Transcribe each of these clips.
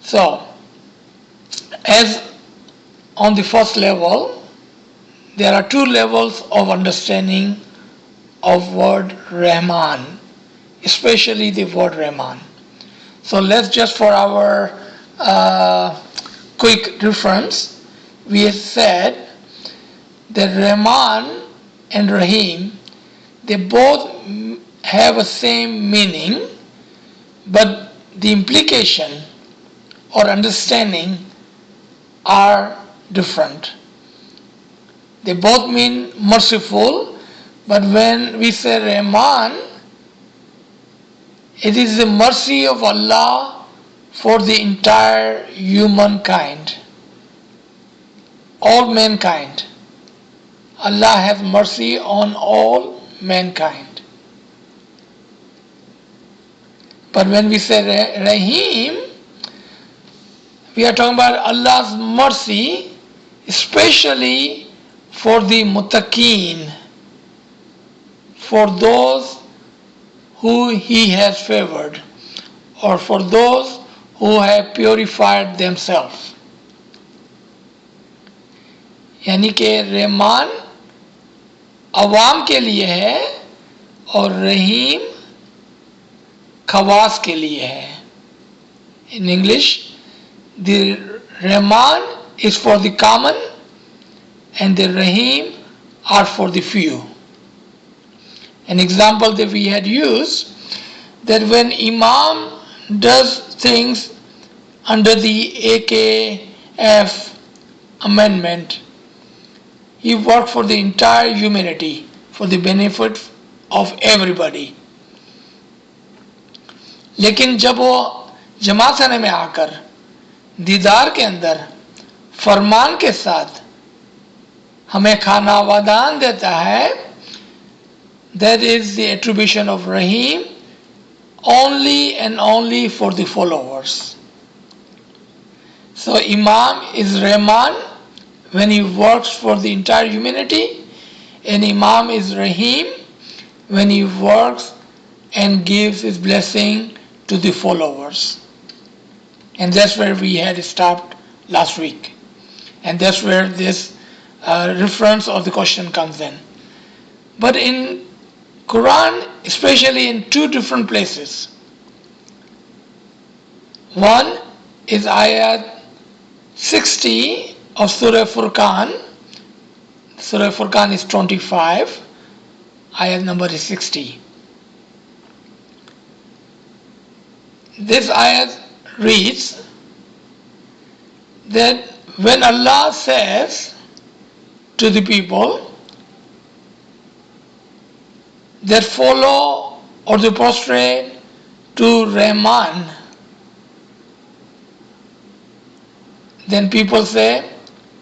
So, as on the first level, there are two levels of understanding of word Rahman, especially the word Rahman. So let's just for our quick reference, we have said that Rahman and Rahim, they both have a same meaning, but the implication or understanding are different. They both mean merciful, but when we say Rahman, it is the mercy of Allah for the entire humankind, all mankind. Allah has mercy on all mankind. But when we say Rahim, we are talking about Allah's mercy, especially for the muttaqeen, for those who He has favored, or for those who have purified themselves. यानी कि रहमान अवाम के लिए है और रहीम खवास के लिए है. In English, the Rahman is for the common and the Rahim are for the few. An example that we had used, that when Imam does things under the AKF amendment, he worked for the entire humanity, for the benefit of everybody. लेकिन जब वो जमात खाने में आकर दीदार के अंदर फरमान के साथ हमें खाना वादान देता है, that is the attribution of Rahim only and only for the followers. So Imam is Rahman when he works for the entire humanity, and Imam is Rahim when he works and gives his blessing to the followers. And that's where we had stopped last week. And that's where this reference of the question comes in. But in Quran, especially in two different places. One is ayat 60 of Surah Furqan. Surah Furqan is 25, ayat number is 60. This ayat reads that when Allah says to the people that follow or they prostrate to Rahman, then people say,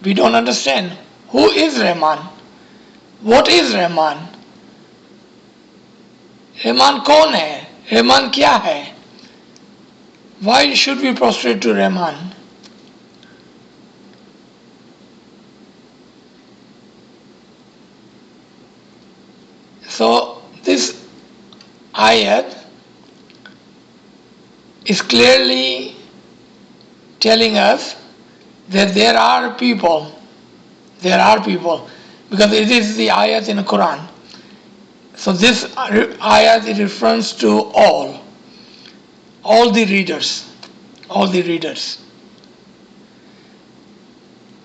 we don't understand. Who is Rahman? What is Rahman? Rahman कौन है? Rahman क्या है? Why should we prostrate to Rahman? So this ayat is clearly telling us that there are people, because it is the ayat in the Quran. So this ayat it refers to all the readers,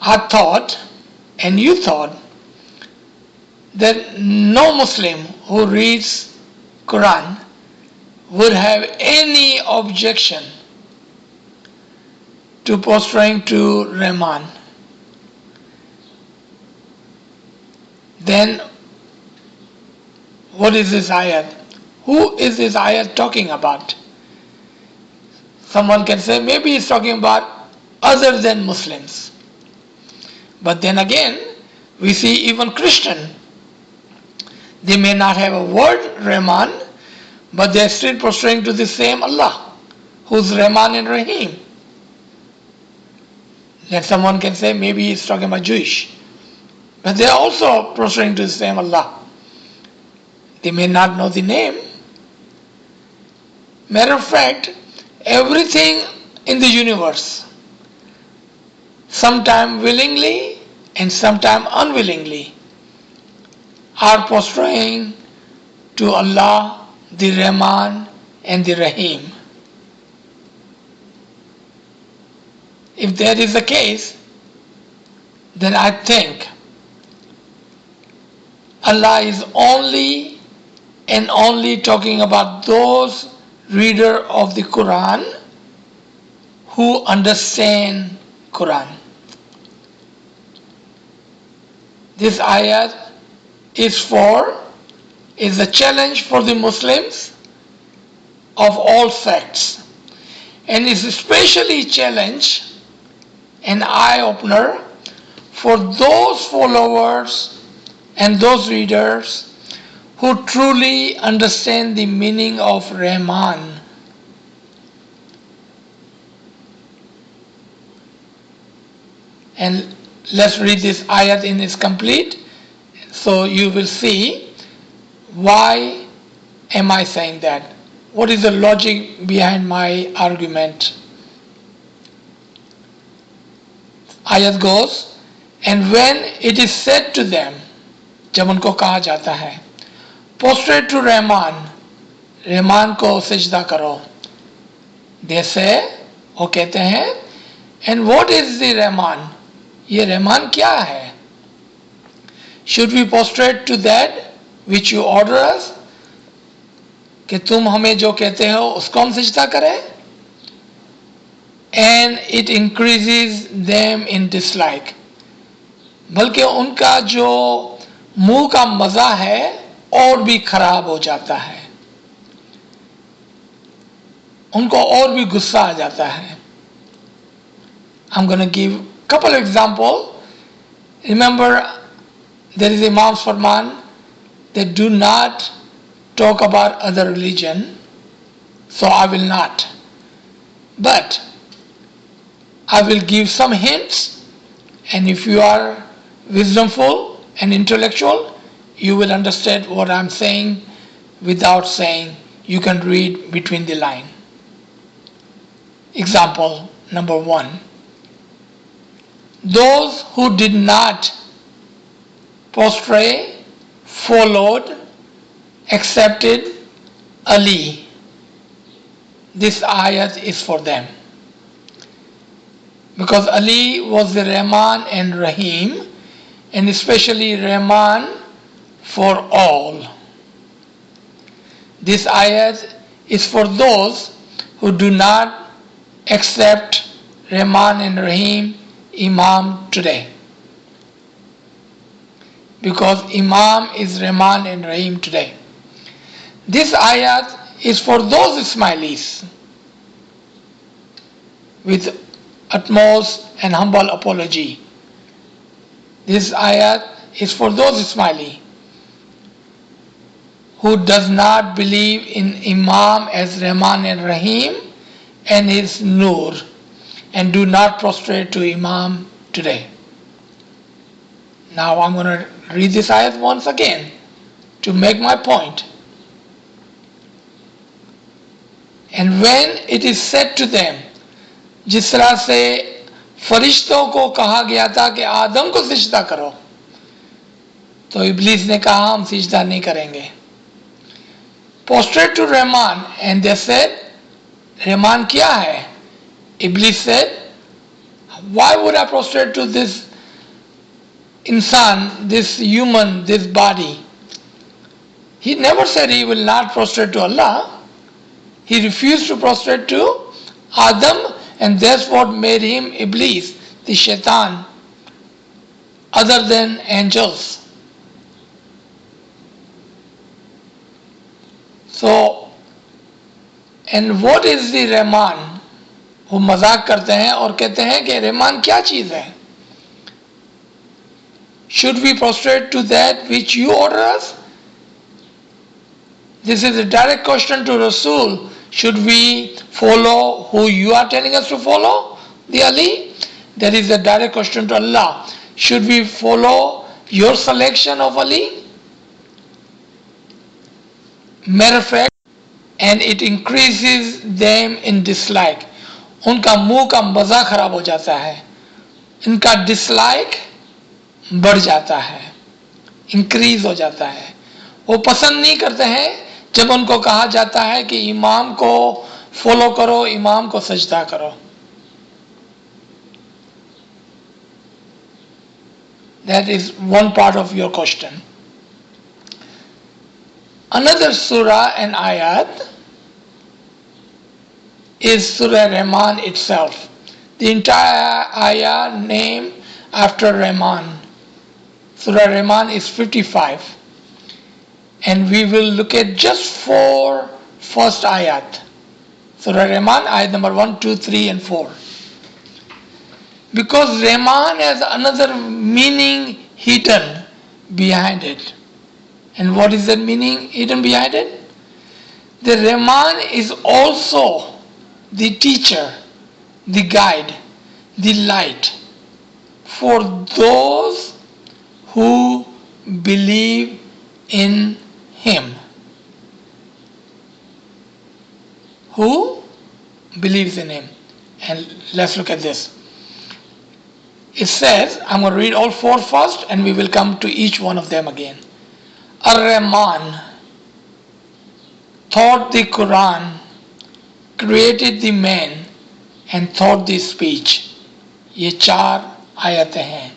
I thought, and you thought, that no Muslim who reads Quran would have any objection to prostrating to Rahman. Then what is this ayat? Who is this ayat talking about? Someone can say maybe it's talking about other than Muslims. But then again, we see even Christian. They may not have a word Rahman, but they are still prostrating to the same Allah, who's Rahman and Rahim. Then someone can say maybe he's talking about Jewish. But they are also prostrating to the same Allah. They may not know the name. Matter of fact, everything in the universe, sometime willingly and sometime unwillingly, are prostrating to Allah, the Rahman and the Rahim. If that is the case, then I think Allah is only and only talking about those reader of the Quran who understand Quran. This ayat is a challenge for the Muslims of all sects, and is especially challenge an eye-opener for those followers and those readers who truly understand the meaning of Rahman. And let's read this ayat in its complete, so you will see why am I saying that. What is the logic behind my argument? Ayat goes, and when it is said to them, जब उनको कहा जाता है, prostrate to Rahman, Rahman को सजदा करो, they say, वो कहते हैं, and what is the Rahman? ये रहमान क्या है? Should we prostrate to that which you order us? कि तुम हमें जो कहते हो उसको हम सजदा करें? And it increases them in dislike. बल्कि उनका जो मुंह का मजा है और भी खराब हो जाता है, उनको और भी गुस्सा आ जाता है. I'm going to give a couple of examples. Remember, there is Imam's Farman that do not talk about other religion, so I will not. But I will give some hints, and if you are wisdomful and intellectual, you will understand what I'm saying without saying. You can read between the line. Example number 1. Those who did not prostrate, followed, accepted Ali. This ayat is for them. Because Ali was the Rahman and Rahim, and especially Rahman for all. This ayat is for those who do not accept Rahman and Rahim Imam today. Because Imam is Rahman and Rahim today. This ayat is for those Ismailis with utmost and humble apology. This ayat is for those Ismaili who does not believe in Imam as Rahman and Rahim and his Nur, and do not prostrate to Imam today. Now I'm going to read this ayat once again to make my point. And when it is said to them, जिस तरह से फरिश्तों को कहा गया था कि आदम को सिजदा करो, तो इब्लीस ने कहा हम सिजदा नहीं करेंगे. Prostrate to Rahman, and they said, Rahman क्या है? Iblis said, why would I prostrate to this insan, this human, this body? He never said he will not prostrate to Allah. He refused to prostrate to Adam, and that's what made him Iblis, the shaitan, other than angels. So, and what is the Rahman? वो मजाक करते हैं और कहते हैं कि रहमान क्या चीज है? Should we prostrate to that which you order us? This is a direct question to Rasul. Should we follow who you are telling us to follow, the Ali? That is a direct question to Allah. Should we follow your selection of Ali? Matter of fact, and it increases them in dislike. उनका मुंह का मज़ा खराब हो जाता है, इनका dislike बढ़ जाता है, इंक्रीज हो जाता है। वो पसंद नहीं करते हैं जब उनको कहा जाता है कि इमाम को फॉलो करो, इमाम को सजदा करो। That is one part of your question. Another surah and ayat is Surah Rahman itself. The entire ayah named after Rahman. Surah Rahman is 55. And we will look at just 4 first ayat. Surah Rahman, ayat number 1, 2, 3 and 4. Because Rahman has another meaning hidden behind it. And what is that meaning hidden behind it? The Rahman is also the teacher, the guide, the light for those who believe in Him. Who believes in Him? And let's look at this. It says, I'm going to read all 4 first and we will come to each one of them again. Ar-Rahman thought the Quran, created the man and thought the speech. ये 4 आयतें हैं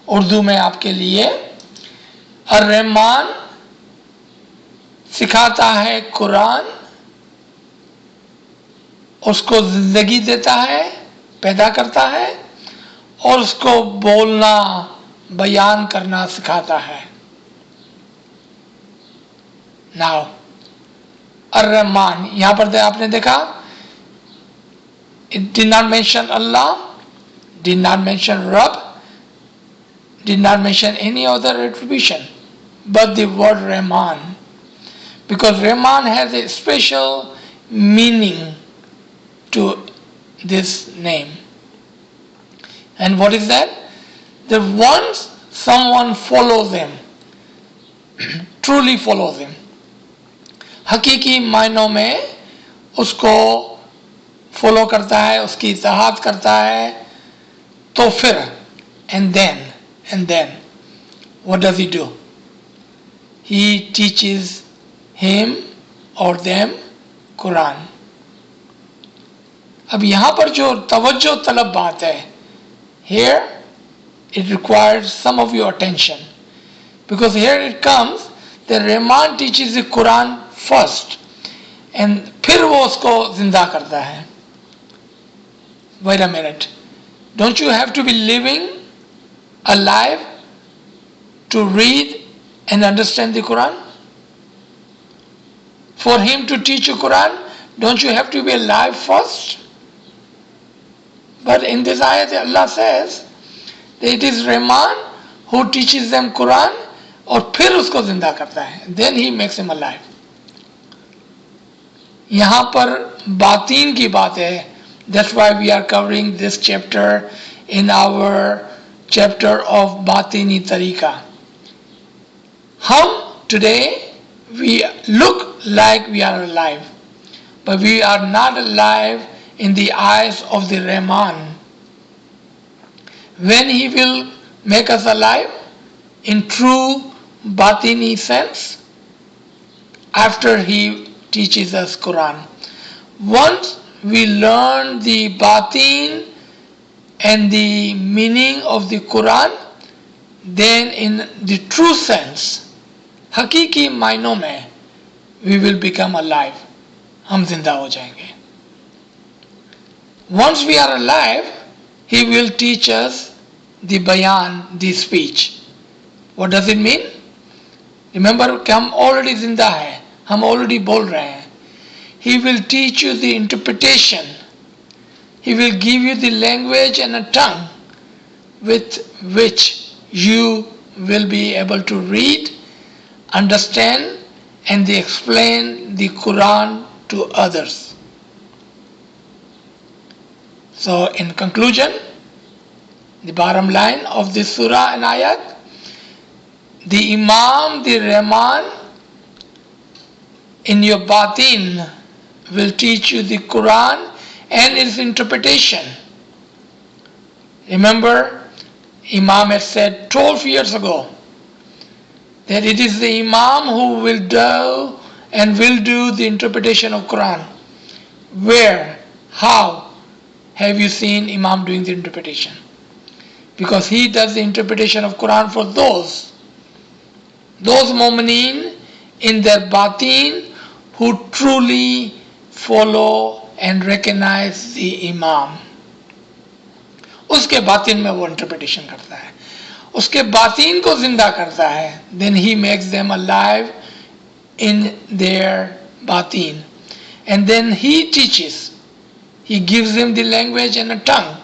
उर्दू में आपके लिए। ar-Rahman सिखाता है कुरान, उसको जिंदगी देता है, पैदा करता है और उसको बोलना, बयान करना सिखाता है। नाउ ar-Rahman, यहां पर आपने देखा, it did not mention Allah, did not mention Rabb, did not mention any other attribution, but the word Rahman, because Rahman has a special meaning to this name. And what is that? That once someone follows him, truly follows him, हकीकी मायनों में उसको follow करता है, उसकी इत्तेहाद करता है, तो फिर and then what does he do? He teaches him or them Quran. अब यहाँ पर जो तवज्जो तलब बात है, here it requires some of your attention, because here it comes that Rahman teaches the Quran first and फिर वो उसको जिंदा करता है. Wait a minute, don't you have to be living alive to read and understand the Quran? For him to teach you Quran, don't you have to be alive first? But in this ayat Allah says that it is Rahman who teaches them Quran और फिर उसको जिंदा करता है, then he makes him alive. यहाँ पर बातीन की बात है. That's why we are covering this chapter in our chapter of Batini Tariqa. हम today we look like we are alive, but we are not alive in the eyes of the Rahman. When he will make us alive in true Batini sense, after he teaches us Quran. Once we learn the Batin and the meaning of the Quran, then in the true sense, हकीकी मायनों में, we will become alive. हम जिंदा हो जाएंगे. Once we are alive, he will teach us the bayan, the speech. What does it mean? Remember कि हम already जिंदा हैं, हम already बोल रहे हैं. He will teach you the interpretation. He will give you the language and a tongue with which you will be able to read, understand, and explain the Quran to others. So in conclusion, the bottom line of this surah and ayat, the Imam, the Rahman, in your batin will teach you the Quran and its interpretation. Remember, Imam had said 12 years ago that it is the Imam who will do the interpretation of Quran. Where? How have you seen Imam doing the interpretation? Because he does the interpretation of Quran for those mu'mineen in their batin who truly follow and recognize the Imam. उसके बातिन में वो interpretation करता है, उसके बातिन को जिंदा करता है. Then he makes them alive in their batin, and then he teaches. He gives them the language and a tongue,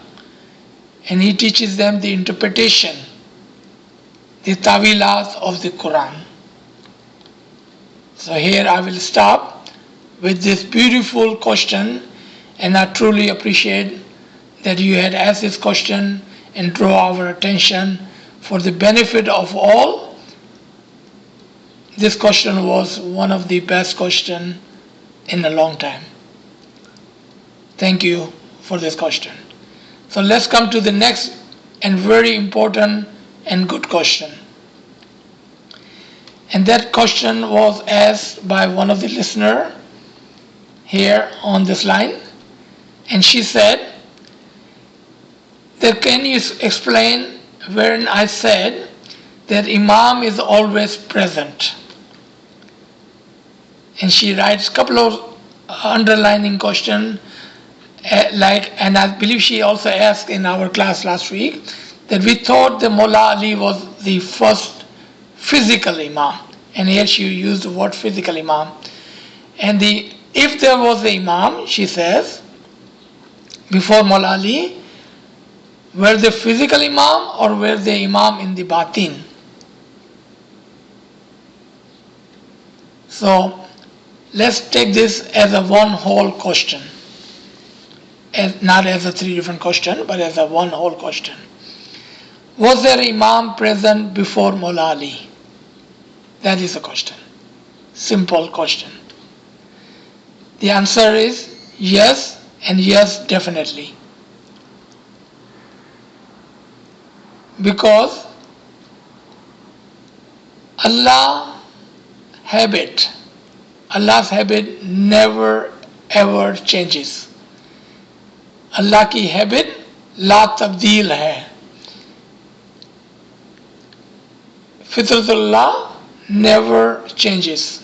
and he teaches them the interpretation, the tawilat of the Quran. So here I will stop with this beautiful question, and I truly appreciate that you had asked this question and draw our attention for the benefit of all. This question was one of the best questions in a long time. Thank you for this question. So let's come to the next and very important and good question. And that question was asked by one of the listeners here on this line. And she said, that can you explain wherein I said that Imam is always present? And she writes a couple of underlining questions, and I believe she also asked in our class last week that we thought that Mullah Ali was the first physical Imam. And here she used the word physical Imam. And if there was the Imam, she says, before Mullah Ali, were the physical Imam or were the Imam in the batin? So let's take this as a one whole question, not as a three different question, but as a one whole question. Was there Imam present before Mullah Ali? That is the question. Simple question. The answer is yes, and yes, definitely. Because Allah's habit never ever changes. Allah की habit ला तब्दील है. Fitratullah never changes.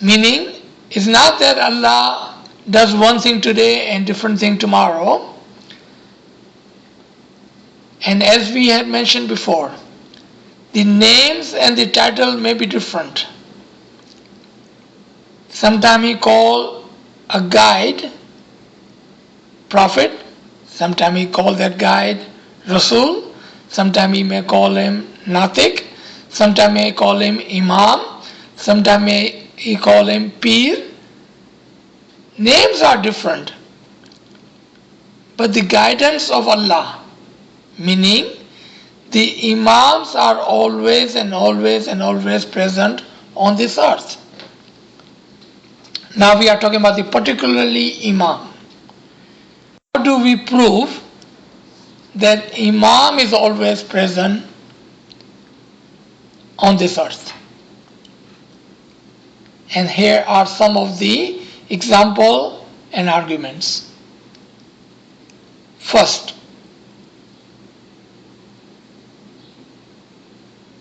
Meaning, it's not that Allah does one thing today and different thing tomorrow. And as we had mentioned before, the names and the title may be different. Sometimes he call a guide Prophet, sometimes he call that guide Rasul, sometimes he may call him Natik, sometimes he call him Imam, sometimes he call him Peer. Names are different, but the guidance of Allah, meaning the Imams are always and always and always present on this earth. Now we are talking about the particularly Imam. How do we prove that Imam is always present on this earth? And here are some of the examples and arguments. First,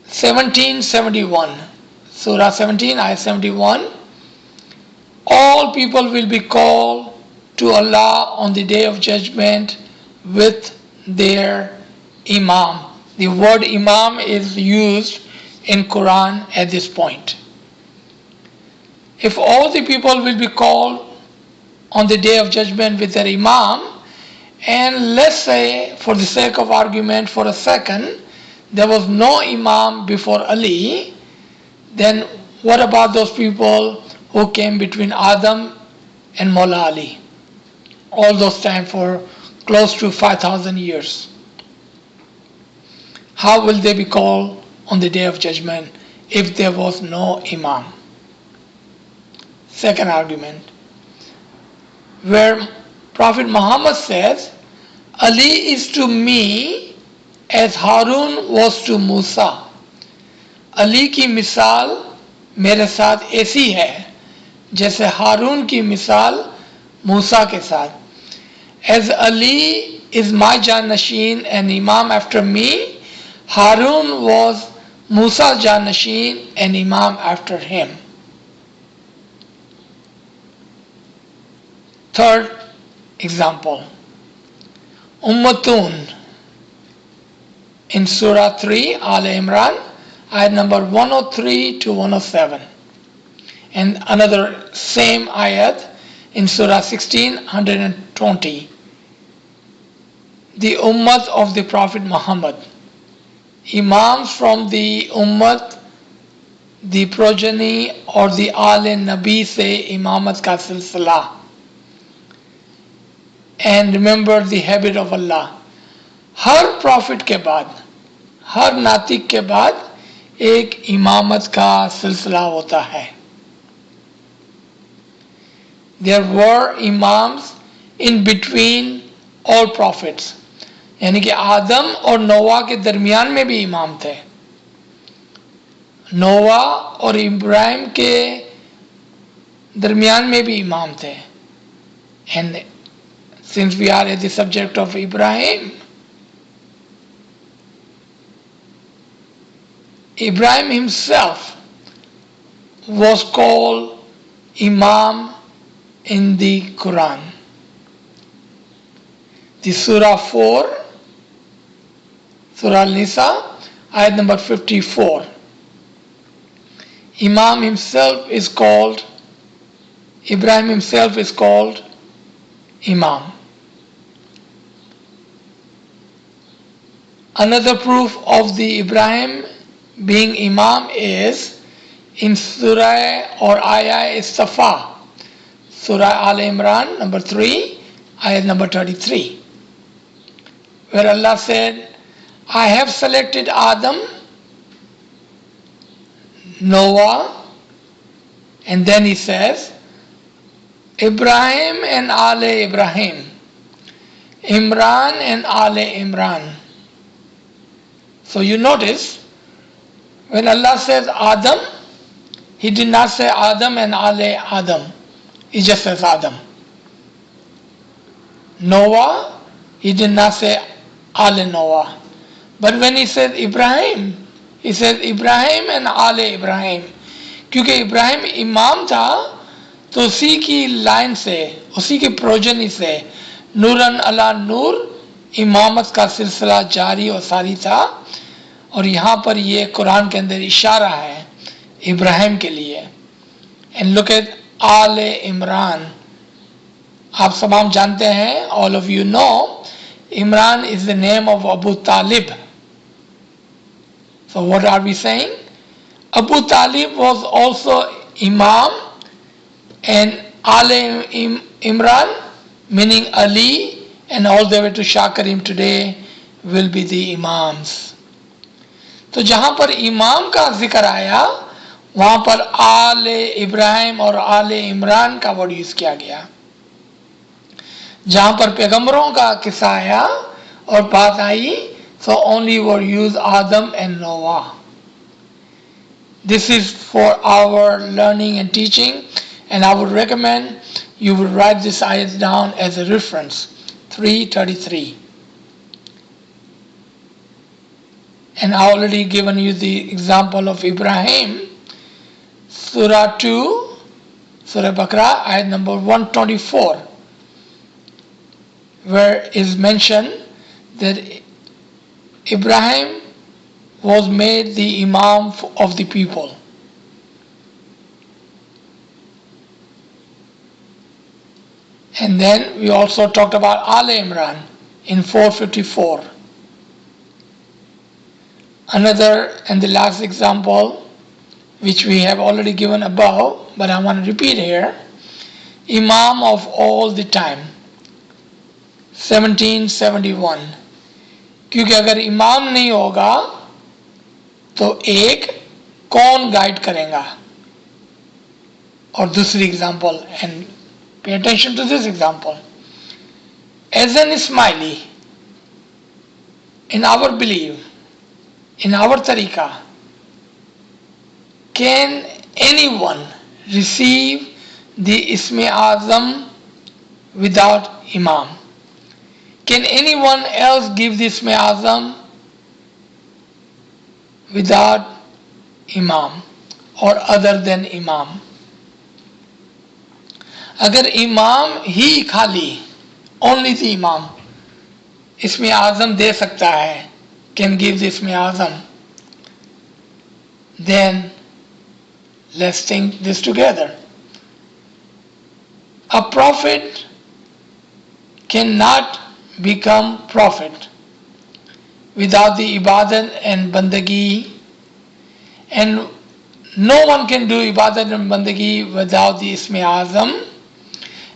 1771, Surah 17, Ayah 71. All people will be called to Allah on the day of judgment with their Imam. The word Imam is used in Quran at this point. If all the people will be called on the day of judgment with their Imam, and let's say, for the sake of argument for a second, there was no Imam before Ali, then what about those people who came between Adam and Mullah Ali? All those time for close to 5,000 years. How will they be called on the day of judgment if there was no Imam? Second argument. where Prophet Muhammad says, Ali is to me as Harun was to Musa. Ali की मिसाल मेरे साथ ऐसी है जैसे हारून की मिसाल मूसा के साथ. As Ali is my Janashin and Imam after me, Harun was Musa's Janashin and Imam after him. Third example, Ummatun in Surah 3, Al Imran, ayat number 103 to 107. And another same ayat in Surah 16, 120. The Ummah of the Prophet Muhammad. Imams from the Ummah, the progeny or the Aale Nabi se Imamat ka silsila. And remember the habit of Allah. Her profit के बाद, हर नातिक के बाद एक इमामत का सिलसिला होता है. There were imams in between all prophets. यानी कि आदम और नोवा के दरमियान में भी इमाम थे. नोवा और इब्राहिम के दरमियान में भी इमाम थे. And since we are at the subject of Ibrahim, Ibrahim himself was called Imam in the Quran. The Surah 4, Surah Al-Nisa, ayat number 54. Imam himself is called, Ibrahim himself is called Imam. Another proof of the Ibrahim being Imam is in Surah or Ayah Safa, Surah Al Imran number 3, Ayah number 33, where Allah said, I have selected Adam, Noah, and then he says, Ibrahim and Ale Ibrahim, Imran and Ale Imran. So you notice, when Allah says Adam, He did not say Adam and Ale Adam. He just says Adam. Noah, He did not say Ale Noah. But when He said Ibrahim, He said Ibrahim and Ale Ibrahim. क्योंकि इब्राहिम इमाम था तो उसी की line से, उसी की progeny से नूरन अला नूर इमामत का सिलसिला जारी और सारी था. और यहाँ पर ये कुरान के अंदर इशारा है इब्राहिम के लिए. एंड लुक एट आले इमरान. आप तमाम जानते हैं, all of you know, Imran is the name of Abu Talib. So what are we saying? Abu Talib was also Imam, and Ale Imran, meaning Ali, and all the way to Shah Karim today will be the Imams. तो जहाँ पर इमाम का जिक्र आया वहाँ पर आले इब्राहिम और आले इमरान का वर्ड यूज किया गया. जहाँ पर पैगंबरों का किस्सा आया और बात आई, so only were used Adam and Noah. This is for our learning and teaching, and I would recommend you would write this ayat down as a reference, 333. And I already given you the example of Ibrahim, Surah 2, Surah Baqarah, ayat number 124, where is mentioned that Ibrahim was made the Imam of the people. And then we also talked about Al Imran in 454. Another and the last example, which we have already given above, but I want to repeat here, Imam of all the time, 1771. क्योंकि अगर इमाम नहीं होगा तो एक कौन guide करेगा. और दूसरी example and Pay attention to this example. As an Ismaili, in our belief, in our tariqah, can anyone receive the Isme Azam without Imam? Can anyone else give the Isme Azam without Imam or other than Imam? अगर इमाम ही खाली only the Imam इसमें आज़म दे सकता है, can give the इसमें आज़म, then let's think this together. A prophet cannot become prophet without the ibadat and bandagi, and no one can do ibadat and bandagi without the isme azam,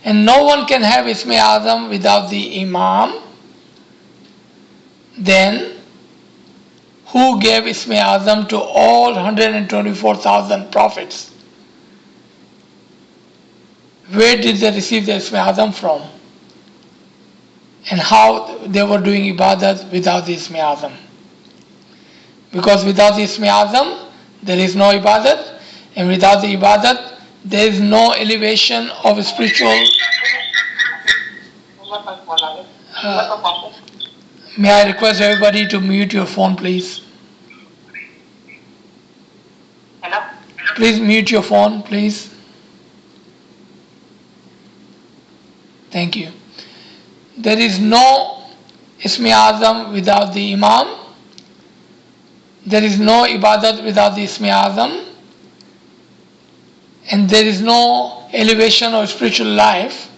and no one can have isme azam without the imam. Then who gave isme azam to all 124,000 prophets? Where did they receive the isme azam from? And how they were doing ibadat without the isme azam? Because without the isme azam there is no ibadat, and without the ibadat there is no elevation of spiritual. May I request everybody to mute your phone, please? Hello? Please mute your phone, please. Thank you. There is no Isme Azam without the Imam. There is no Ibadat without the Isme Azam. And there is no elevation of spiritual life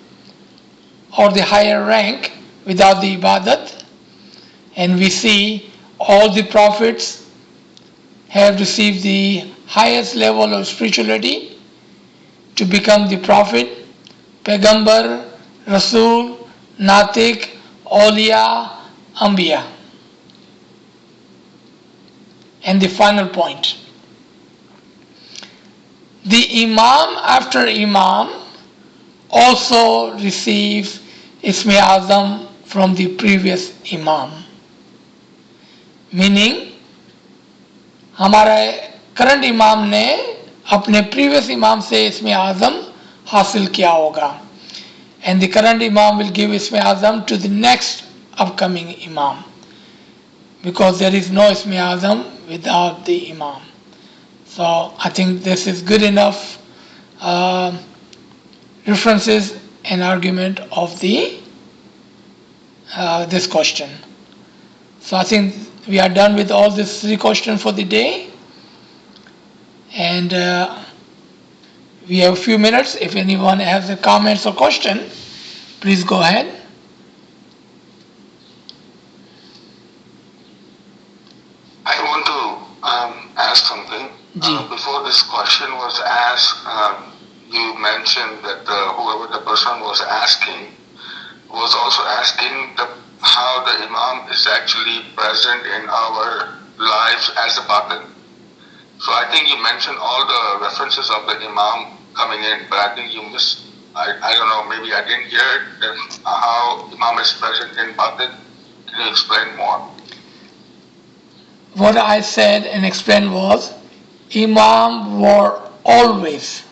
or the higher rank without the Ibadat. And we see all the prophets have received the highest level of spirituality to become the prophet, Pegambar, Rasul, Natik, Awliya, Anbiya. And the final point. The Imam after Imam also receives Isme Azam from the previous Imam. Meaning, हमारे current इमाम ने अपने previous इमाम से इसमें आज़म हासिल किया होगा. And the current Imam will give Isme Azam to the next upcoming Imam, because there is no Isme Azam without the Imam. So I think this is good enough references and argument of the this question. So I think we are done with all these 3 questions for the day, and we have a few minutes. If anyone has a comments or question, please go ahead. I want to ask something. Before this question was asked, you mentioned that whoever the person was asking was also asking how the Imam is actually present in our lives as a batin. So I think you mentioned all the references of the Imam coming in, but I think you missed, I don't know, maybe I didn't hear it, that how Imam is present in batin. Can you explain more? What I said and explained was, Imam were always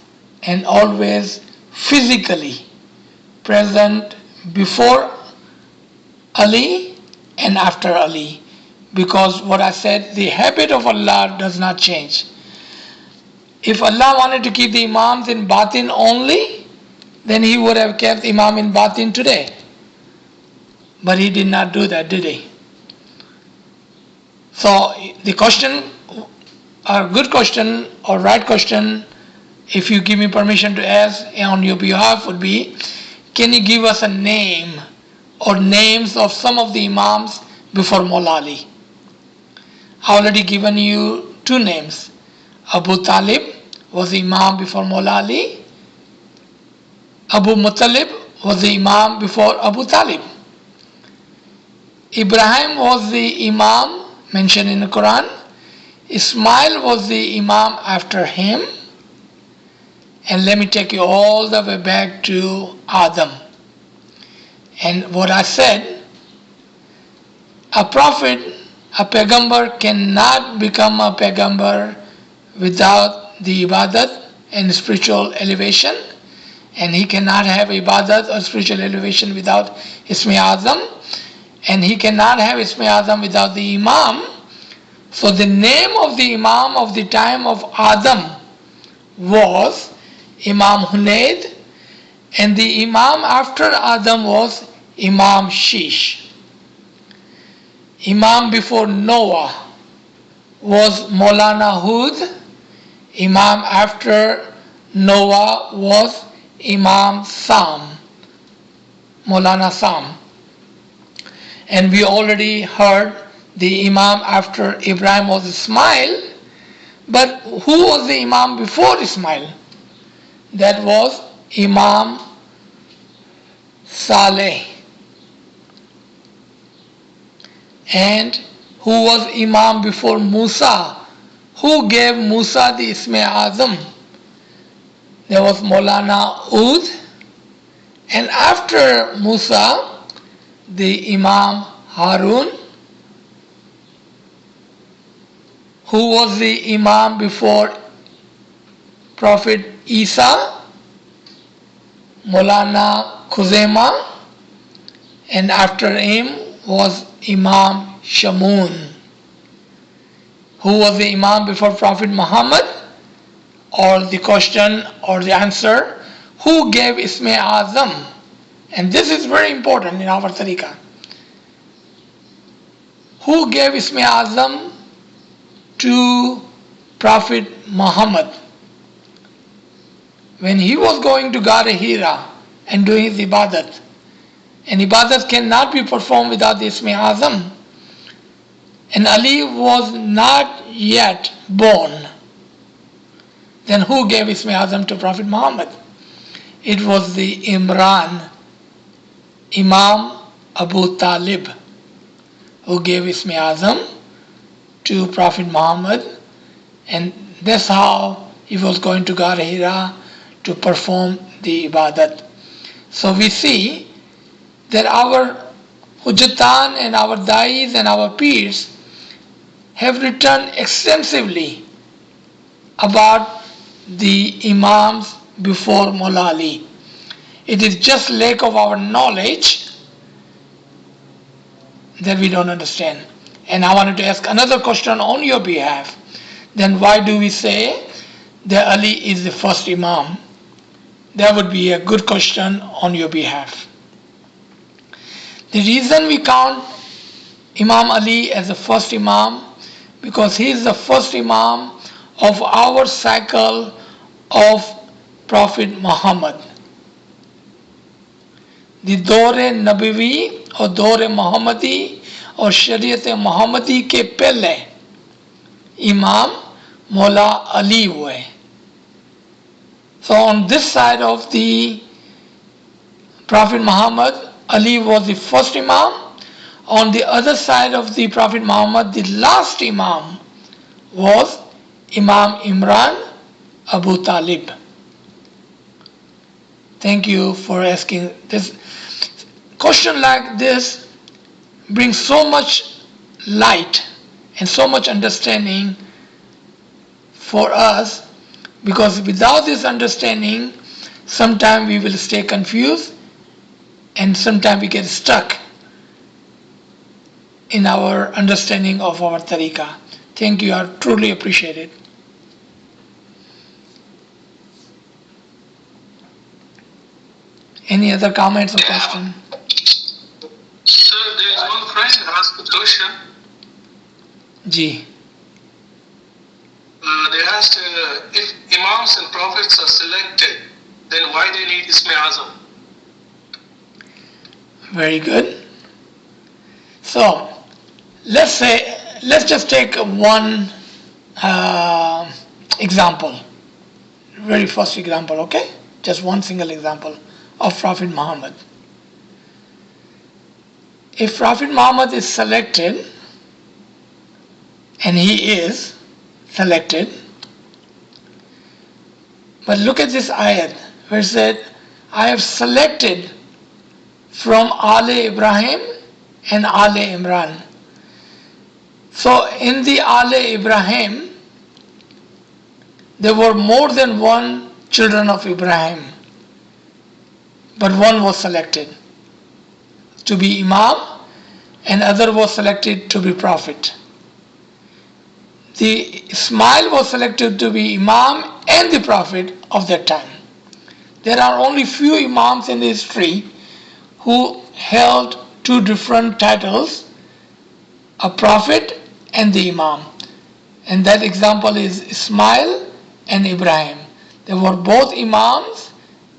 and always physically present before Ali and after Ali, because what I said, the habit of Allah does not change. If Allah wanted to keep the Imams in Batin only, then He would have kept Imam in Batin today. But He did not do that, did He? So the question, or good question or right question, if you give me permission to ask on your behalf, would be, can you give us a name or names of some of the Imams before Mawla Ali? I already given you 2 names. Abu Talib was the Imam before Mawla Ali. Abu Muttalib was the Imam before Abu Talib. Ibrahim was the Imam mentioned in the Quran. Ismail was the Imam after him. And let me take you all the way back to Adam. And what I said, a prophet, a pagambar cannot become a pagambar without the ibadat and spiritual elevation. And he cannot have ibadat or spiritual elevation without Ismi Azam. And he cannot have Ismi Azam without the Imam. So the name of the Imam of the time of Adam was Imam Hunayd, and the Imam after Adam was Imam Shish. Imam before Noah was Maulana Hud. Imam after Noah was Imam Sam, Maulana Sam. And we already heard the Imam after Ibrahim was Ismail. But who was the Imam before Ismail? That was Imam Saleh. And who was Imam before Musa? Who gave Musa the Isme Azam? There was Maulana Ud. And after Musa, the Imam Harun. Who was the Imam before Prophet Isa? Maulana Khuzaima. And after him was Imam Shamun. Who was the Imam before Prophet Muhammad? Or the question or the answer, who gave Isme Azam? And this is very important in our tariqah. Who gave Isme Azam to Prophet Muhammad? When he was going to Ghar Hira and doing his ibadat, and ibadat cannot be performed without the Isme Azam, and Ali was not yet born, then who gave Isme Azam to Prophet Muhammad? It was the Imran, Imam Abu Talib, who gave Isme Azam to Prophet Muhammad, and that's how he was going to Ghar Hira to perform the ibadat. So we see that our Hujjatan and our Dais and our peers have written extensively about the Imams before Mawla Ali. It is just lack of our knowledge that we don't understand. And I wanted to ask another question on your behalf. Then why do we say that Ali is the first Imam? That would be a good question on your behalf. The reason we count Imam Ali as the first Imam, because he is the first Imam of our cycle of Prophet Muhammad. The Dore Nabawi or Dore Muhammadi or Shariat Muhammadi ke pehle Imam Mawla Ali hue. So on this side of the Prophet Muhammad, Ali was the first Imam. On the other side of the Prophet Muhammad, the last Imam was Imam Imran Abu Talib. Thank you for asking this. Question like this brings so much light and so much understanding for us, because without this understanding, sometimes we will stay confused and sometimes we get stuck in our understanding of our tariqah. Thank you, I truly appreciate it. Any other comments or questions? Sir, there is one friend who asked a question. Ji. They asked if Imams and Prophets are selected, then why they need Isme Azam? Very good. So, let's just take one example. Very first example, okay? Just one single example of Prophet Muhammad. If Prophet Muhammad is selected, and he is selected, But look at this ayat where it said, I have selected from Ale Ibrahim and Ale Imran. So in the Ale Ibrahim, there were more than one children of Ibrahim, but one was selected to be Imam and other was selected to be Prophet. The Ismail was selected to be Imam and the Prophet of that time. There are only few Imams in the history who held two different titles, a Prophet and the Imam. And that example is Ismail and Ibrahim. They were both Imams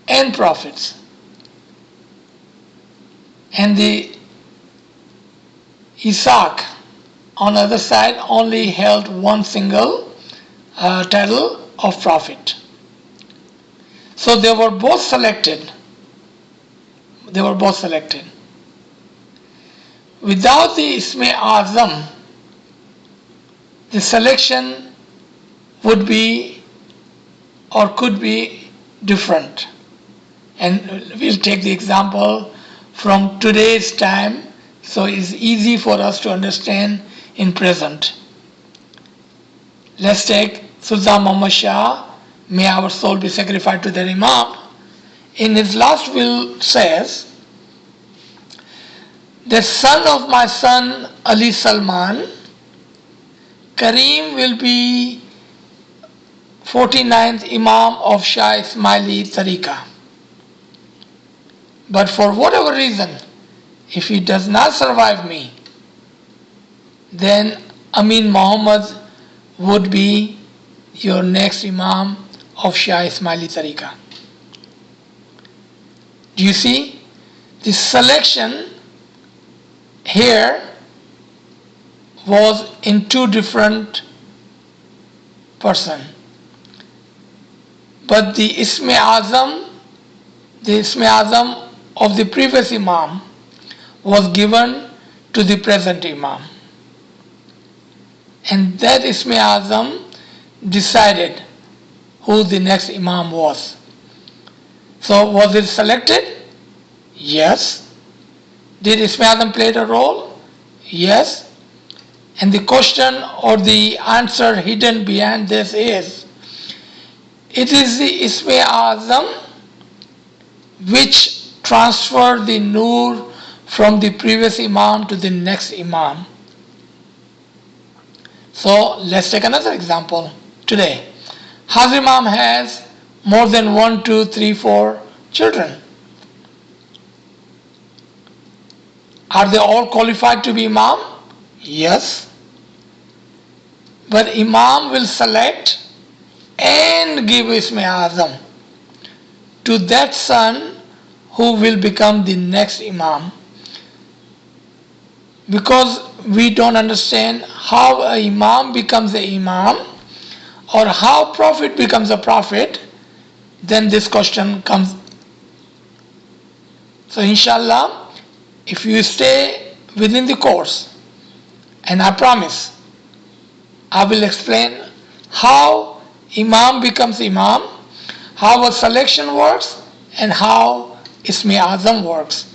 and Prophets. And the Isaac on the other side only held one single title of Prophet. So they were both selected. Without the Isme Azam, the selection would be or could be different. And we'll take the example from today's time, so it's easy for us to understand in present. Let's take Sultan Muhammad Shah, may our soul be sacrificed to their Imam. In his last will says, the son of my son Ali Salman, Kareem will be 49th Imam of Shah Ismaili Tariqa. But for whatever reason, if he does not survive me, then Amin Muhammad would be your next Imam of Shah Ismaili Tariqa. Do you see? The selection here was in two different persons. But the Isme Azam of the previous Imam was given to the present Imam. And that Isme Azam decided who the next Imam was. So was it selected? Yes. Did Isme Azam play a role? Yes. And the question or the answer hidden behind this is, it is the Isme Azam which transferred the Noor from the previous Imam to the next Imam. So let's take another example today. Hazir Imam has more than 1, 2, 3, 4 children. Are they all qualified to be Imam? Yes. But Imam will select and give Isme Azam to that son who will become the next Imam. Because we don't understand how an Imam becomes an Imam or how Prophet becomes a Prophet, then this question comes. So inshallah, if you stay within the course, and I promise, I will explain how Imam becomes Imam, how a selection works, and how Isme Azam works.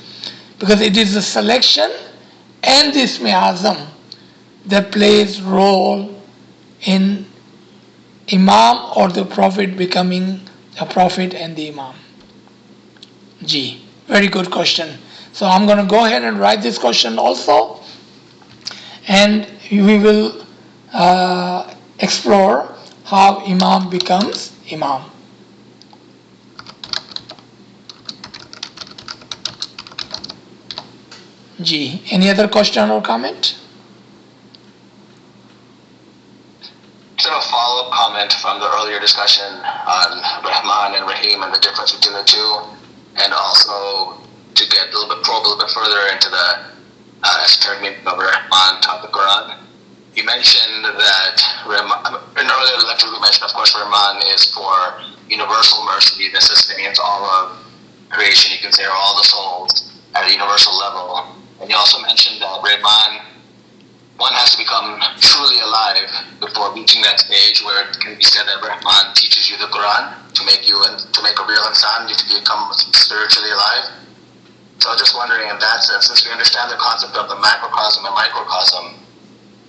Because it is the selection and the Isme Azam that plays role in Imam or the Prophet becoming a Prophet and the Imam. G. Very good question. So I'm going to go ahead and write this question also, and we will explore how Imam becomes Imam. G. Any other question or comment? Just a follow-up comment from the earlier discussion on Rahman and Rahim and the difference between the two, and also to get probe a little bit further into the esoteric meaning of Rahman taught the Quran. You mentioned that in earlier lecture we mentioned, of course, Rahman is for universal mercy. This sustains all of creation, you can say, or all the souls at a universal level. And you also mentioned that Rahman one has to become truly alive before reaching that stage where it can be said that Rahman teaches you the Quran to make a real insan, you have to become spiritually alive. So I was just wondering, in that sense, since we understand the concept of the macrocosm and microcosm,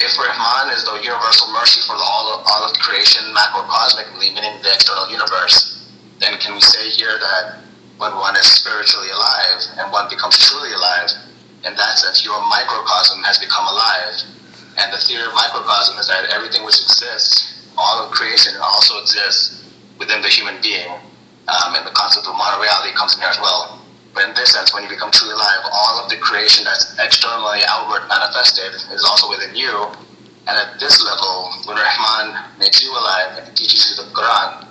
if Rahman is the universal mercy for all of creation macrocosmically, meaning the external universe, then can we say here that when one is spiritually alive and one becomes truly alive, in that sense, your microcosm has become alive? And the theory of microcosm is that everything which exists, all of creation, also exists within the human being. And the concept of monoreality comes in here as well. But in this sense, when you become truly alive, all of the creation that's externally outward manifested is also within you. And at this level, when Rahman makes you alive and teaches you the Quran,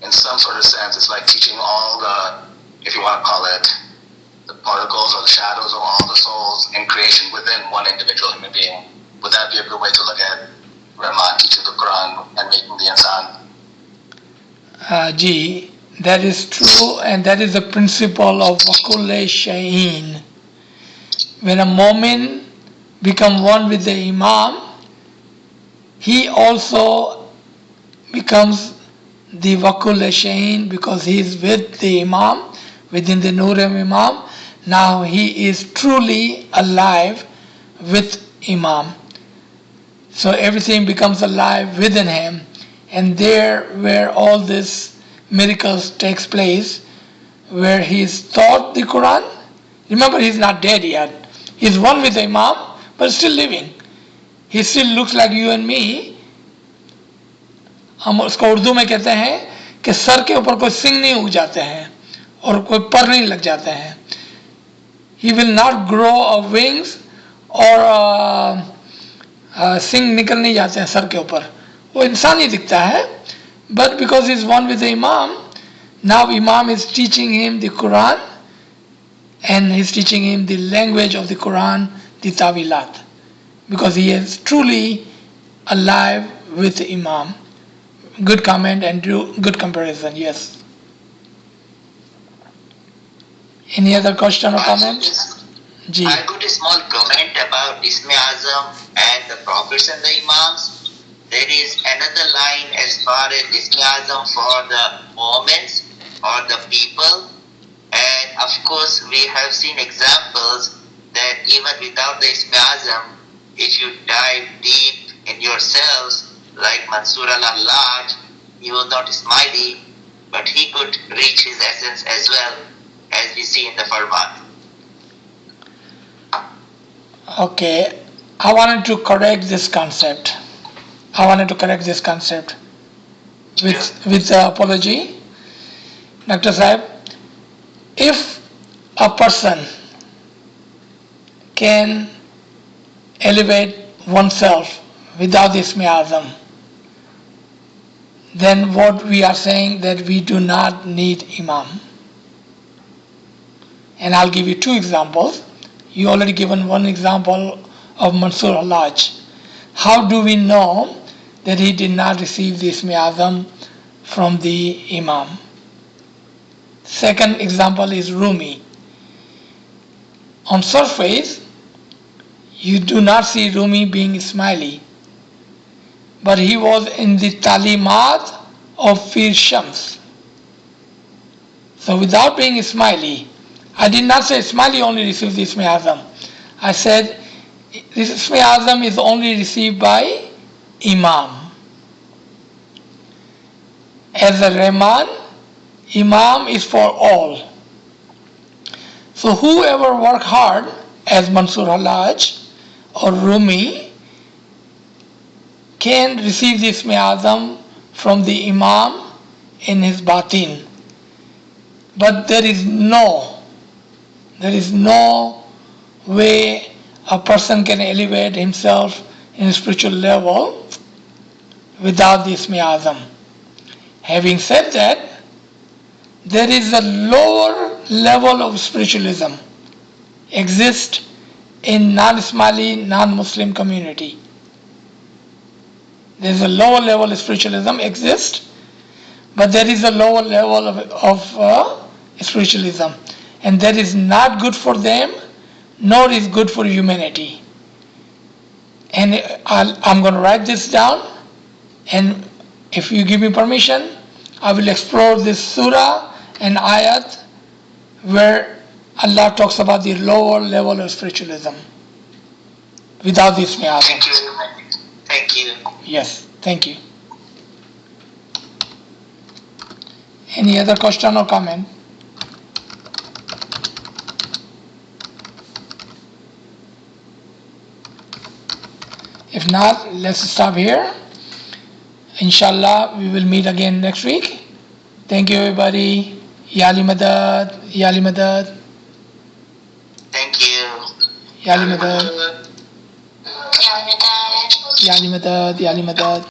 in some sort of sense, it's like teaching all the, if you want to call it, the particles or the shadows of all the souls in creation within one individual human being. Would that be a good way to look at Rahman teaching the Quran and making the insan? Ji, that is true, and that is the principle of Wakul Shahin. When a Mu'min become one with the Imam, he also becomes the Wakul Shahin because he is with the Imam, within the Nur of Imam. Now he is truly alive with Imam. So everything becomes alive within him, and there where all this miracles takes place, where he is taught the Quran. Remember, he is not dead yet. He is one with the Imam, but still living. He still looks like you and me. हम उसको उर्दू में कहते हैं कि sir के ऊपर कोई सिंग नहीं उग जाते हैं और कोई पर नहीं लग जाते हैं. He will not grow a wings or सिंग निकल नहीं जाते हैं सर के ऊपर. वो इंसान ही दिखता है. But because he is one with the Imam, now Imam is teaching him the Quran, and he is teaching him the language of the Quran, the Tawilat, because he is truly alive with the Imam. Good comment and good comparison, yes. Any other question or comment? I got a small comment about Isme Azam and the prophets and the Imams. There is another line as far as Isme Azam for the moments or the people. And of course, we have seen examples that even without the Isme Azam, if you dive deep in yourselves, like Mansur al-Allaj, he was not smiley, but he could reach his essence as well, as we see in the Farman. Okay, I wanted to correct this concept. With apology. Dr. Saib, if a person can elevate oneself without Isme Azam, then what we are saying that we do not need Imam. And I'll give you two examples. You already given one example of Mansur al-Hajj. How do we know that he did not receive the Isme Azam from the Imam? Second example is Rumi. On surface, you do not see Rumi being smiley, but he was in the talimat of Fir Shams. So without being smiley, I did not say smiley only receives the Isme Azam. I said this Isme Azam is only received by Imam. As a Rahman, Imam is for all. So whoever work hard, as Mansur al-Hajj or Rumi, can receive the Isme Azam from the Imam in his batin. But there is no way a person can elevate himself in a spiritual level without the Isme Azam. Having said that, there is a lower level of spiritualism exists in non-Ismaili, non-Muslim community. There is a lower level of spiritualism exists, but there is a lower level of spiritualism, and that is not good for them, nor is good for humanity. and I'm going to write this down, and if you give me permission, I will explore this surah and ayat where Allah talks about the lower level of spiritualism without this Ismi Azam. Thank you. Thank you. Yes, thank you. Any other question or comment? If not, let's stop here. Inshallah, we will meet again next week. Thank you, everybody. Yali Madad, Yali Madad. Thank you. Yali Madad, Yali Madad, Yali Madad.